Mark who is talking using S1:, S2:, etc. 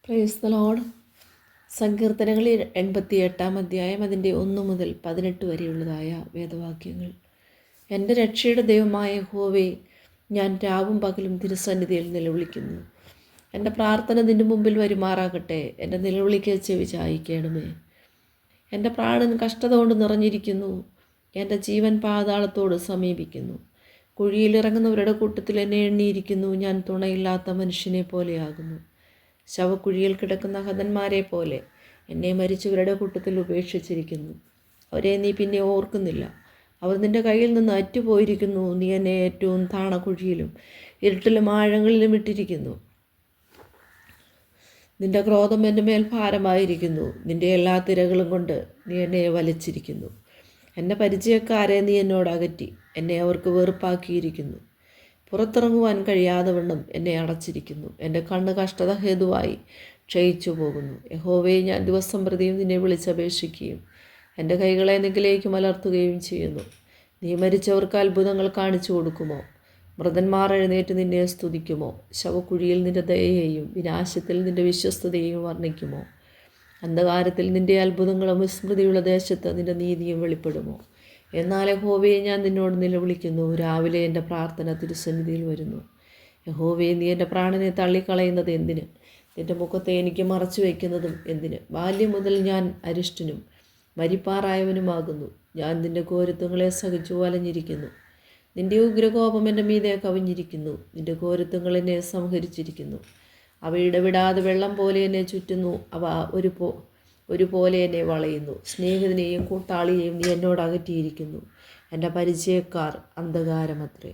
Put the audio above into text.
S1: Price the lord. സങ്കീർത്തനങ്ങളിൽ 88-ാം അധ്യായം അതിൻ്റെ 1 മുതൽ 18 വരെയുള്ളതായ വേദവാക്യങ്ങൾ. എൻ്റെ രക്ഷയുടെ ദൈവമായ യഹോവേ, ഞാൻ രാവും പകലും തിരുസന്നിധിയിൽ നിലവിളിക്കുന്നു. എൻ്റെ പ്രാർത്ഥന നിൻ്റെ മുമ്പിൽ വരുമാറാകട്ടെ. എൻ്റെ നിലവിളിക്ക് ചെവി ചായിക്കണമേ. എൻ്റെ പ്രാണൻ കഷ്ടത കൊണ്ട് നിറഞ്ഞിരിക്കുന്നു. എൻ്റെ ജീവൻ പാതാളത്തോട് സമീപിക്കുന്നു. കുഴിയിലിറങ്ങുന്നവരുടെ കൂട്ടത്തിൽ എന്നെ എണ്ണിയിരിക്കുന്നു. ഞാൻ തുണയില്ലാത്ത മനുഷ്യനെ പോലെയാകുന്നു. ശവക്കുഴിയിൽ കിടക്കുന്ന ഹതന്മാരെ പോലെ എന്നെ മരിച്ചവരുടെ കൂട്ടത്തിൽ ഉപേക്ഷിച്ചിരിക്കുന്നു. അവരെ നീ പിന്നെ ഓർക്കുന്നില്ല. അവർ നിൻ്റെ കയ്യിൽ നിന്ന് അറ്റുപോയിരിക്കുന്നു. നീ എന്നെ ഏറ്റവും താണകുഴിയിലും ഇരുട്ടിലും ആഴങ്ങളിലും ഇട്ടിരിക്കുന്നു. നിൻ്റെ ക്രോധം എൻ്റെ മേൽ ഭാരമായിരിക്കുന്നു. നിൻ്റെ എല്ലാ തിരകളും കൊണ്ട് നീ എന്നെ വലിച്ചിരിക്കുന്നു. എൻ്റെ പരിചയക്കാരെ നീ എന്നോട് അകറ്റി. എന്നെ അവർക്ക് വെറുപ്പാക്കിയിരിക്കുന്നു. പുറത്തിറങ്ങുവാൻ കഴിയാതെ വണ്ണം എന്നെ അടച്ചിരിക്കുന്നു. എൻ്റെ കണ്ണ് കഷ്ടത ഹേതുവായി ക്ഷയിച്ചു പോകുന്നു. യഹോവേ, ഞാൻ ദിവസം പ്രതിയും നിന്നെ വിളിച്ചപേക്ഷിക്കുകയും എൻ്റെ കൈകളെ നിങ്കിലേക്ക് മലർത്തുകയും ചെയ്യുന്നു. നീ മരിച്ചവർക്ക് അത്ഭുതങ്ങൾ കാണിച്ചു കൊടുക്കുമോ? മൃതന്മാർ എഴുന്നേറ്റ് നിന്നെ സ്തുതിക്കുമോ? ശവക്കുഴിയിൽ നിൻ്റെ ദയയെയും വിനാശത്തിൽ നിൻ്റെ വിശ്വസ്തതയെയും വർണ്ണിക്കുമോ? അന്ധകാരത്തിൽ നിൻ്റെ അത്ഭുതങ്ങളും വിസ്മൃതിയുള്ള ദേശത്ത് നിൻ്റെ നീതിയും വെളിപ്പെടുമോ? എന്നാൽ യഹോവേ, ഞാൻ നിന്നോട് നിലവിളിക്കുന്നു. രാവിലെ എൻ്റെ പ്രാർത്ഥന തിരുസന്നിധിയിൽ വരുന്നു. യഹോവേ, നീ എൻ്റെ പ്രാണനെ തള്ളിക്കളയുന്നത് എന്തിന്? നിൻ്റെ മുഖത്തെ എനിക്ക് മറച്ചു വയ്ക്കുന്നതും എന്തിന്? ബാല്യം മുതൽ ഞാൻ അരിഷ്ടനും മരിപ്പാറായവനുമാകുന്നു. ഞാൻ നിൻ്റെ ഘോരത്വങ്ങളെ സഹിച്ചു വലഞ്ഞിരിക്കുന്നു. നിൻ്റെ ഉഗ്രകോപം എൻ്റെ മീതെ കവിഞ്ഞിരിക്കുന്നു. നിൻ്റെ ഘോരത്വങ്ങൾ എന്നെ സംഹരിച്ചിരിക്കുന്നു. അവ ഇടവിടാതെ വെള്ളം പോലെ എന്നെ ചുറ്റുന്നു. അവ ഒരുപോലെ എന്നെ വളയുന്നു. സ്നേഹിതനെയും കൂട്ടാളിയെയും നീ എന്നോട് അകറ്റിയിരിക്കുന്നു. എൻ്റെ പരിചയക്കാർ അന്ധകാരമത്രേ.